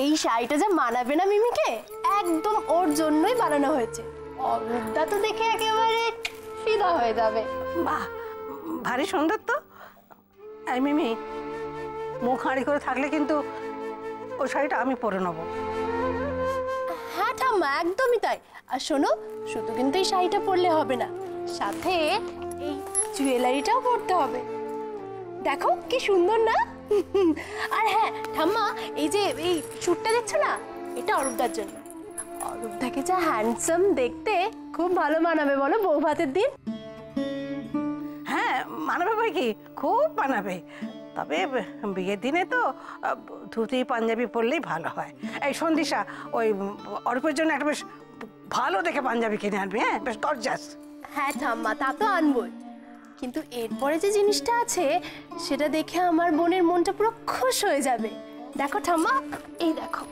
এই শাড়িটা যা মানাবে না মিমিকে, একদম ওর জন্যই বানানো হয়েছে। অরূপদা তো দেখে একেবারে ফিদা হয়ে যাবে। বাহ, ভারী সুন্দর তো। এই মিমি, মুখ হাঁড়ি করে থাকলে কিন্তু ওই শাড়িটা আমি পরে নেবো। হ্যাঁ ঠাম্মা, একদমই তাই। আর শোনো, শুধু কিন্তু এই শাড়িটা পরলে হবে না, সাথে এই জুয়েলারিটাও পরতে হবে। দেখো কি সুন্দর না? আর হ্যাঁ ঠাম্মা, এই যে এই চুটটা দেখছো না, এটা অরূপদার জন্য। অরূপদাকে যা হ্যান্ডসাম দেখতে, খুব ভালো মানাবে বলো বউ ভাতের দিন। হ্যাঁ মানাবে ভাই, কি খুব মানাবে। তবে বিয়ের দিনে তো ধুতি পাঞ্জাবি পরলেই ভালো হয়। এই সন্ধিশা, ওই অরূপের জন্য একটা বেশ ভালো দেখে পাঞ্জাবি কিনে আনবি। হ্যাঁ, বেশ গর্জাস। হ্যাঁ ঠাম্মা, তা তো আনবই, কিন্তু এরপরে যে জিনিসটা আছে সেটা দেখে আমার বোনের মনটা পুরো খুশ হয়ে যাবে। দেখো ঠাম্মা, এই দেখো।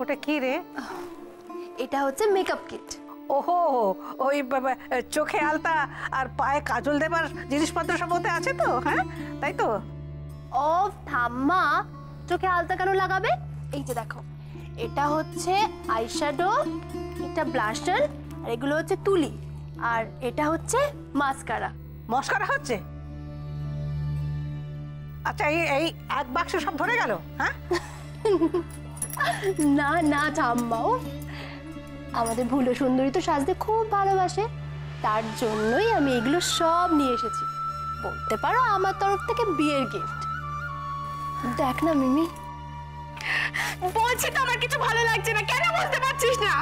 ওটা কি রে? এটা হচ্ছে মেকআপ কিট। ওহো, ওই চোখে আলতা আর পায়ে কাজল দেবার জিনিসপত্র সব ওতে আছে তো? হ্যাঁ তাই তো। ও ঠাম্মা, চোখে আলতা কেন লাগাবে? এই যে দেখো, এটা হচ্ছে আইশ্যাডো, এটা ব্লাশার, আর এগুলো হচ্ছে তুলি, আর এটা হচ্ছে মাস্কারা। মস্কারা হচ্ছে? আচ্ছা, এই এক বাক্স সব ধরে গেল? হ্যাঁ না না ঠাম্মাও, আমাদের ভুলো সুন্দরী তো সাজতে খুব ভালোবাসে, তার জন্যই আমি এগুলো সব নিয়ে এসেছি। বলতে পারো আমার তরফ থেকে বিয়ের গিফট। দেখ না মিমি। বলছি তো আমার কিছু ভালো লাগছে না, কেন বুঝতে পারছিস না?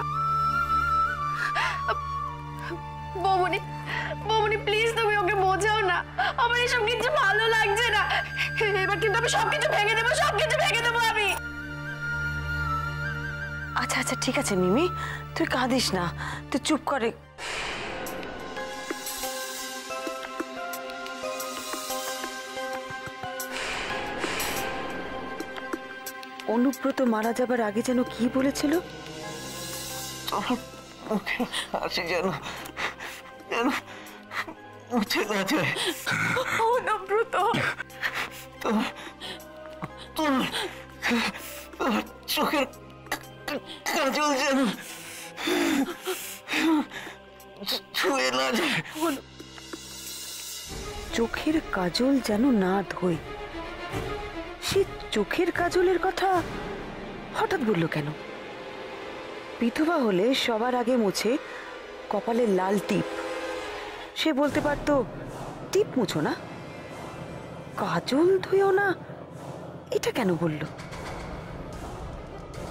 বৌমনি, বৌমনি প্লিজ তুমি ওকে বোঝাও না, আমার এসব কিছু ভালো লাগছে না। এবার কিন্তু আমি সবকিছু ভেঙে দেবো, সবকিছু ভেঙে দেবো আমি। আচ্ছা আচ্ছা ঠিক আছে মিমি, তুই কাঁদিস না, তুই চুপ করে। অনুব্রত মারা যাবার আগে যেন কি বলেছিল? অনুব্রত, চোখের কাজল যেন ছুঁয়ে না যায়। চোখের কাজল যেন না ধোয়। সে চোখের কাজলের কথা হঠাৎ বলল কেন? বিধবা হলে সবার আগে মুছে কপালে লাল টিপ। সে বলতে পারতো টিপ মুছো না, কাজল ধুয়েও না। এটা কেন বলল?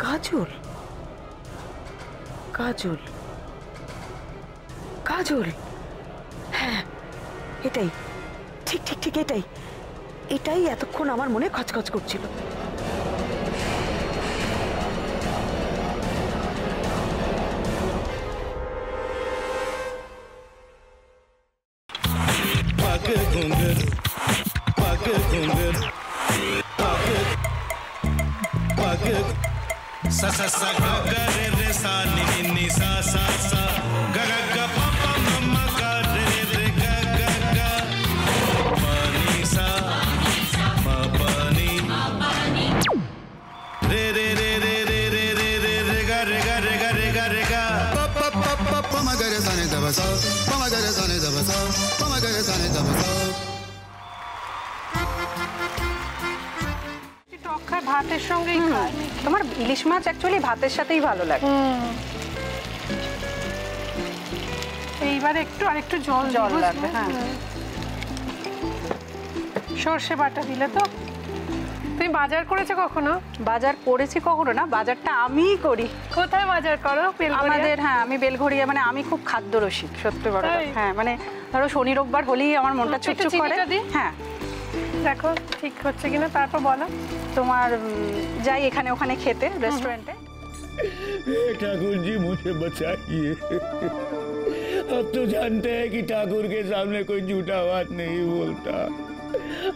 কাজল, কাজল, কাজল, হ্যাঁ এটাই, ঠিক ঠিক ঠিক এটাই, এটাই এতক্ষণ আমার মনে খচখচ করছিল। sa sa sa ga ga re re sa ni ni ni sa sa sa ga ga ga pa pa ma ma ga re re ga ga ga pa ni sa ma pa ni re re re re re re re re re ga re ga re ga re ga re ga pa pa pa pa pa ma ga re sa ni da ba sa pa ma ga re sa ni da ba sa pa ma ga re sa ni da ba sa। ভাতের সঙ্গেই খায়। তোমার ইলিশ মাছ actually ভাতের সাথেই ভালো লাগে। এইবার একটু আরেকটু জল জল লাগবে। হ্যাঁ, সর্ষে বাটা দিলে তো। তুমি বাজার করেছো কখনো? বাজার করেছি কখনো না, বাজারটা আমিই করি। কোথায় বাজার করো? আমাদের, হ্যাঁ আমি বেলঘড়িয়া, মানে আমি খুব খাদ্য রসিক সত্যি বড়। হ্যাঁ মানে ধরো শনি রোববার হলেই আমার মনটা চুপচুপ করে। হ্যাঁ দেখো ঠিক হচ্ছে কিনা, তারপর বলো। তোমার যাই এখানে ওখানে খেতে रेस्टोरेंटे। ठाकुर जी मुझे बचाइए, अब तो जानते हैं कि ठाकुर के सामने कोई झूठा बात नहीं बोलता।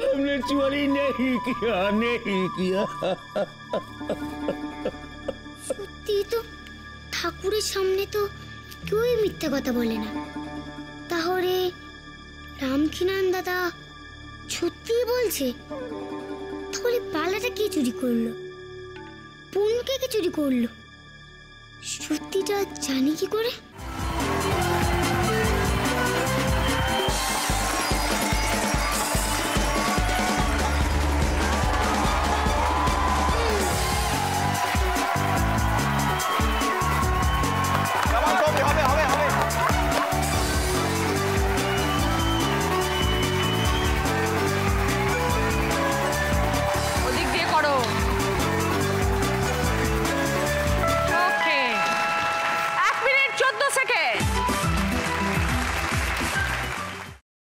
हमने चोरी नहीं किया, नहीं किया। সত্যি তো, ঠাকুরের সামনে তো কেউই মিথ্যা কথা বলে না। তাহলে রামখিনান দাদা সত্যি বলছে? তাহলে বালাটা কে চুরি করলো? পুনকে কে চুরি করলো? সত্যিটা জানি কি করে?